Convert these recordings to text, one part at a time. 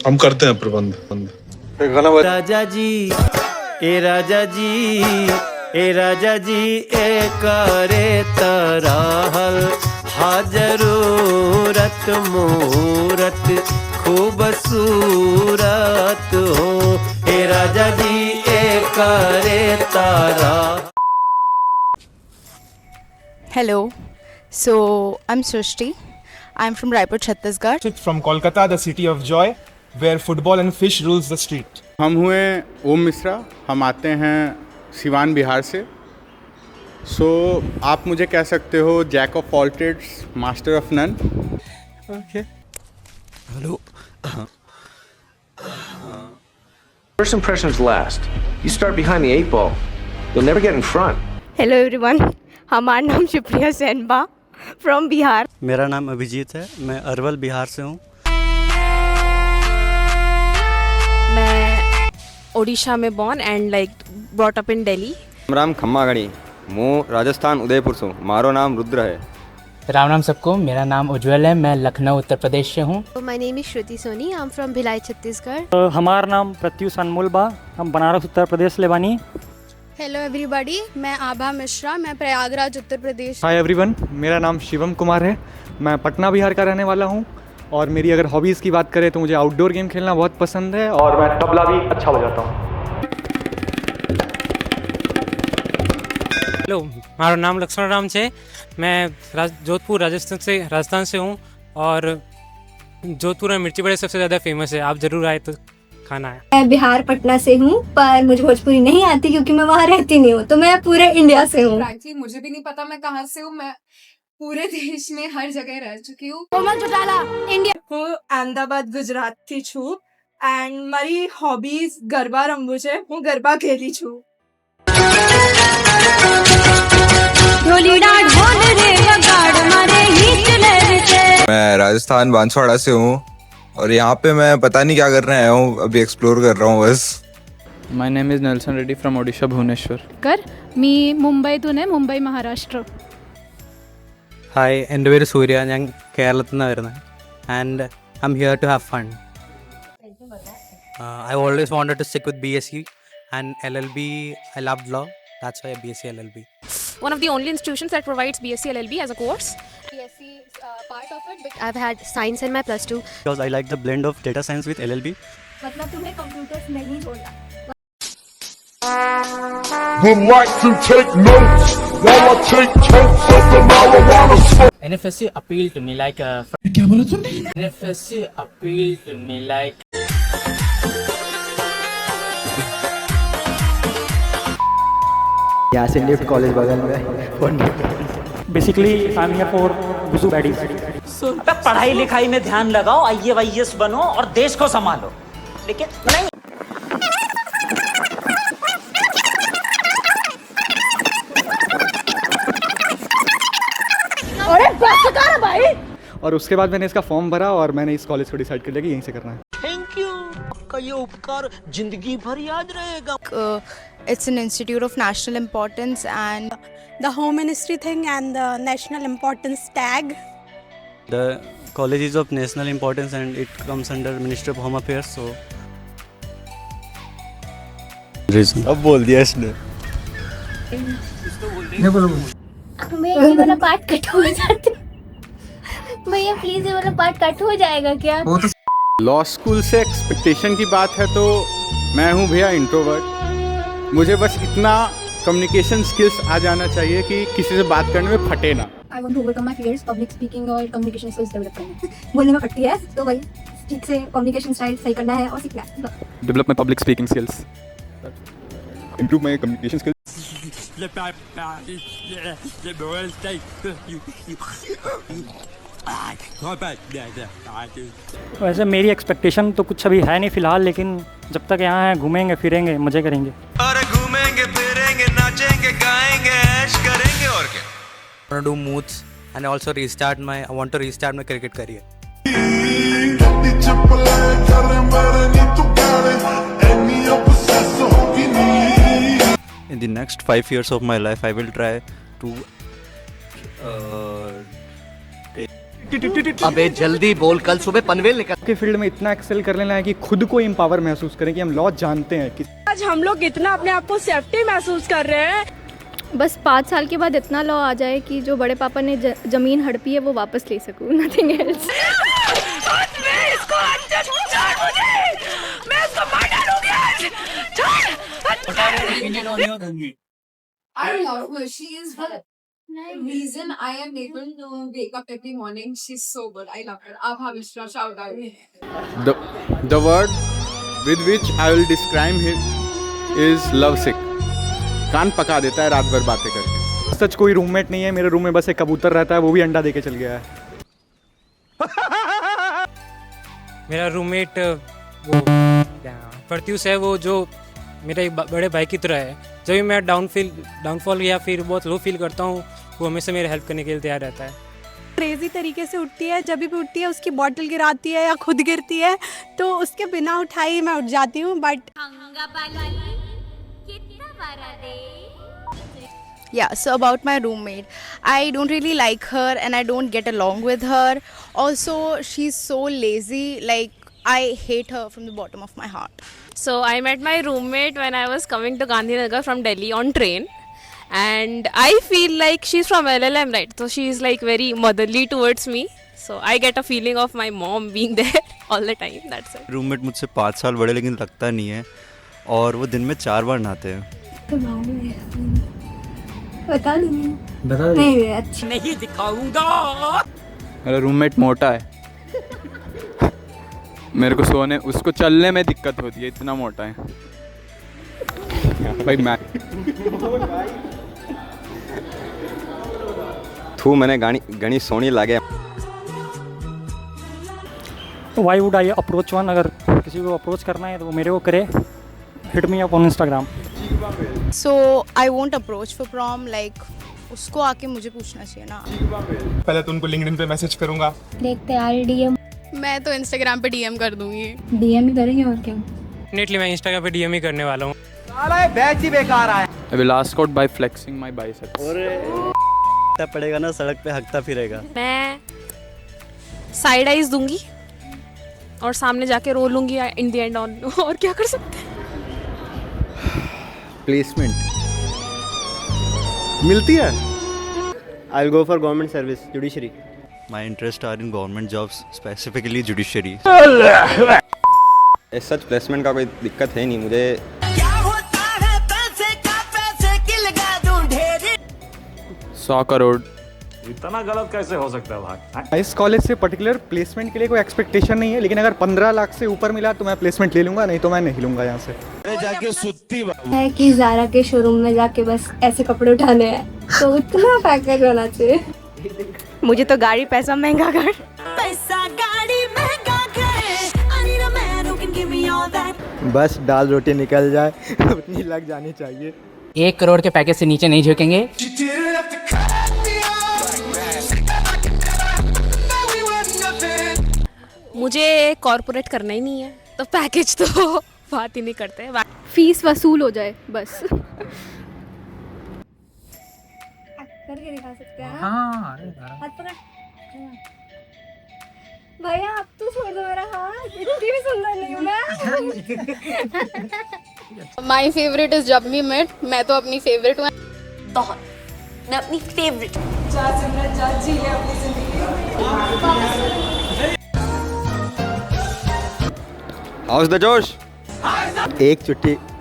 हम करते हैं प्रबंध। राजा जी ए राजा जी ए राजा जी ए करे तराहल हाजरूरत मूरत खूबसूरत हो ए राजा जी ए करे तारा। Hello, so I'm Srishti. I'm from Raipur, Chhattisgarh. From Kolkata, the city of joy, where football and fish rules the street. हम हुए ओम मिश्रा, हम आते हैं सिवान बिहार से। सो आप मुझे कह सकते हो jack of all trades, master of none. Okay. Hello First impressions last. You start behind the 8 ball. You'll never get in front. Hello everyone, हमारा नाम शिप्रिया सेनबा फ्रॉम बिहार। मेरा नाम अभिजीत है, मैं अरवल बिहार से हूँ। मैं ओडिशा में born and like brought up in Delhi. Ram खम्मागणी, मु राजस्थान उदयपुर से हूँ। मारो नाम रुद्र है। राम राम सबको, मेरा नाम उज्जवल है, मैं लखनऊ उत्तर प्रदेश से हूँ। My name is Shruti Soni, I am from Bhilai Chhattisgarh. हमारा नाम प्रत्युष अनमोल बा, हम बनारस उत्तर प्रदेश ले बानी। हेलो एवरीबॉडी, मैं आभा मिश्रा, मैं प्रयागराज उत्तर प्रदेश। हाय एवरीवन, मेरा नाम शिवम कुमार है, मैं पटना बिहार का रहने वाला हूँ। और मेरी अगर हॉबीज़ की बात करें तो मुझे आउटडोर गेम खेलना बहुत पसंद है और मैं तबला भी अच्छा बजाता हूँ। हेलो, मारो नाम लक्ष्मण राम છે, मैं जोधपुर राजस्थान से हूँ और जोधपुर में मिर्ची बड़े सबसे ज़्यादा फेमस है, आप ज़रूर आए तो खाना है। मैं बिहार पटना से हूँ, पर मुझे भोजपुरी नहीं आती क्योंकि मैं वहाँ रहती नहीं हूँ, तो मैं पूरे इंडिया से हूँ। मुझे भी नहीं पता मैं कहाँ से हूँ, मैं पूरे देश में हर जगह रह चुकी हूँ। कोमल चौटाला, इंडिया। હું અમદાવાદ ગુજરાતથી છું એન્ડ મારી હોબીઝ ગરબા રમવું છે, હું ગરબા ખેલી છું। मैं राजस्थान बांसवाड़ा से हूँ और यहाँ पे मैं पता नहीं क्या करने आया हूँ, अभी एक्सप्लोर कर रहा हूँ बस। My name is Nelson Reddy from Odisha Bhubaneswar. मी मुंबईतून आहे, मुंबई महाराष्ट्र। ഹായ്, എൻ്റെ പേര് സൂര്യ, ഞാൻ കേരളത്തിൽ നിന്നാണ് വരുന്നത് and I am here to have fun. I always wanted to stick with BSc and LLB. I loved law, that's why BSc LLB. One of the only institutions that provides BSc LLB as a course. BSc part of it, but I've had science in my +2. Because I like the blend of data science with LLB. मतलब तुम्हें computers नहीं छोड़ना। Would like to take notes while I take totes of the marijuana smoke. NFSC appealed to me like a... क्या बोला तूने? NFSC appealed to me like... यहाँ से lift college बगल में। Basically, I'm here for Guzu Baddies. पढ़ाई लिखाई में ध्यान लगाओ, IAS बनो और देश को संभालो, लेकिन नहीं। अरे बस कर भाई। और उसके बाद मैंने इसका फॉर्म भरा और मैंने इस कॉलेज को डिसाइड कर लिया कि यहीं से करना है। थैंक यू, आपका ये उपकार जिंदगी भर याद रहेगा। It's an institute of national importance and The Home Ministry thing and the national importance tag. The college is of national importance and it comes under Ministry of Home Affairs, so अब बोल दिया इसने। भैया ये वाला part cut हो जाता है। भैया प्लीज ये वाला पार्ट कट हो जाएगा क्या? लॉ स्कूल से एक्सपेक्टेशन की बात है तो मैं हूँ भैया इंट्रोवर्ट। मुझे बस इतना कम्युनिकेशन स्किल्स आ जाना चाहिए कि किसी से बात करने में फटे ना। I want to overcome my fears, public speaking और communication skills develop करना है। बोलने में फटती है तो भाई ठीक से communication style सही करना है और सीखना है। Develop my public speaking skills. Improve my communication skills. वैसे मेरी एक्सपेक्टेशन तो कुछ अभी है नहीं फिलहाल, लेकिन जब तक यहाँ हैं घूमेंगे फिरेंगे मजे करेंगे। अरे घूमेंगे फिरेंगे नाचेंगे गाएंगे ऐश करेंगे और क्या। I want to do moods and also I want to restart my cricket career. In the next 5 years of my life, I will try to अबे जल्दी बोल, कल सुबह पनवेल निकल। के फील्ड में इतना एक्सेल कर लेना है कि खुद को एम्पावर महसूस करें कि हम लॉ जानते हैं कि आज हम लोग इतना अपने आप को सेफ्टी महसूस कर रहे हैं। बस 5 साल के बाद इतना लॉ आ जाए कि जो बड़े पापा ने जमीन हड़पी है वो वापस ले सकूं, nothing else. I love her. She is the reason I am able to wake up every morning. She's so good. I love her. Abha Mishra, shout out. The word with which I will describe him is lovesick. कान पका देता है रात भर बातें करके। सच कोई roommate नहीं है मेरे रूम में, बस एक कबूतर रहता है, वो भी अंडा देके चल गया है। मेरा रूममेट वो प्रत्युष है, वो जो मेरा एक बड़े भाई की तरह है। जब भी मैं डाउनफॉल या फिर बहुत लो फील करता हूँ, वो हमेशा मेरे हेल्प करने के लिए तैयार रहता है। क्रेजी तरीके से उठती है, जब भी उठती है उसकी बॉटल गिराती है या खुद गिरती है तो उसके बिना उठाई मैं उठ जाती हूँ। But Yeah, so about my roommate, I don't really like her and I don't get along with her. Also, she's so lazy, like I hate her from the bottom of my heart. So I met my roommate when I was coming to Gandhinagar from Delhi on train, and I feel like she's from LLM, right? So she's like very motherly towards me. So I get a feeling of my mom being there all the time. That's it. Roommate मुझसे 5 साल बड़े लेकिन लगता नहीं है, और वो दिन में 4 बार नहाते हैं। बता नहीं अच्छा नहीं दिखाऊंगा। मेरा रूममेट मोटा है। मेरे को सोने, उसको चलने में दिक्कत होती है, इतना मोटा है भाई। मैं मैंने गणी सोनी लागे। Why would I approach one? अगर किसी को अप्रोच करना है तो वो मेरे को करे। Hit me up on Instagram. So I won't approach for prom, like उसको आके मुझे पूछना चाहिए ना। पहले तो उनको लिंक्डइन पे मैसेज करूंगा। देखते यार डीएम। मैं तो इंस्टाग्राम पे डीएम कर दूंगी। डीएम ही करेंगे और क्या। डेफिनेटली मैं इंस्टाग्राम पे डीएम ही करने वाला हूँ। बैच ही बेकार आया। I will ask out by flexing my biceps. और पड़ेगा ना, सड़क पे हकता फिरेगा। मैं साइड आइज दूंगी और सामने जाके रो लूंगी इन द एंड ऑन। और क्या कर सकते हैं। प्लेसमेंट मिलती है। I will go for government service, judiciary. My interest are in government jobs, specifically judiciary. Such placement का कोई दिक्कत है नहीं मुझे। 100 करोड़। इतना गलत कैसे हो सकता है भाई? इस कॉलेज से पर्टिकुलर प्लेसमेंट के लिए कोई एक्सपेक्टेशन नहीं है, लेकिन अगर 15 लाख से ऊपर मिला तो मैं प्लेसमेंट ले लूंगा, नहीं तो मैं नहीं लूंगा यहाँ से। जाके सुत्ती है कि ज़ारा के शोरूम में जाके बस ऐसे कपड़े उठाने हैं तो उतना पैकेज होना चाहिए। मुझे तो गाड़ी पैसा महंगा कर। बस दाल रोटी निकल जाए उतनी लग जानी चाहिए। 1 करोड़ के पैकेज से नीचे नहीं झुकेंगे। मुझे कॉर्पोरेट करना ही नहीं है तो पैकेज तो बात ही नहीं करते। फीस वसूल हो जाए बस। करके दिखा सकते हैं। हाथ पकड़। भैया अब तो छोड़ दो मेरा हाथ, इतनी भी सुंदर नहीं हूँ मैं। माई फेवरेट इज जब वी मेट। मैं तो अपनी फेवरेट हूँ बहुत। मैं अपनी फेवरेट जा सिमरन जा, जी ले अपनी जिंदगी। हाउस द जोश।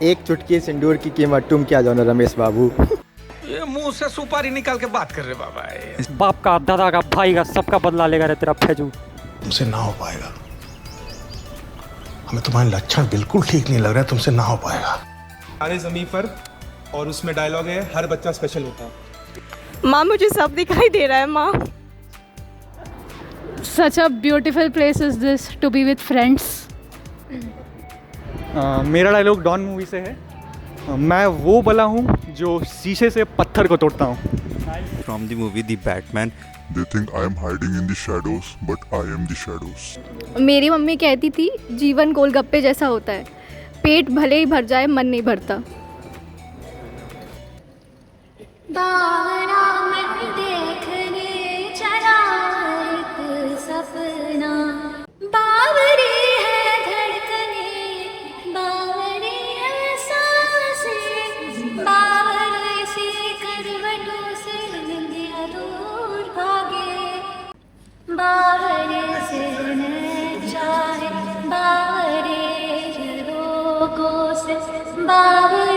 एक चुटकी सिंदूर की कीमत तुम क्या जानो रमेश बाबू। ये मुंह से सुपारी निकाल के बात कर रहे बाबा। बाप का, दादा का, भाई का, सबका बदला लेगा रे तेरा फैजू। तुमसे ना हो पाएगा। हमें तुम्हारे लक्षण बिल्कुल ठीक नहीं लग रहा है, तुमसे ना हो पाएगा। सारे ज़मीन पर, और उसमें डायलॉग है हर बच्चा स्पेशल होता है। माँ मुझे सब दिखाई दे रहा है माँ। Such a beautiful place is this to be with friends. मेरा डायलॉग डॉन मूवी से है। मैं वो बला हूँ जो शीशे से पत्थर को तोड़ता हूँ। From the movie the Batman. They think I am hiding in the shadows, but I am the shadows. मेरी मम्मी कहती थी जीवन गोलगप्पे जैसा होता है, पेट भले ही भर जाए मन नहीं भरता। देखने चला बावरे से चाहे बावरे झरोकों से बावरे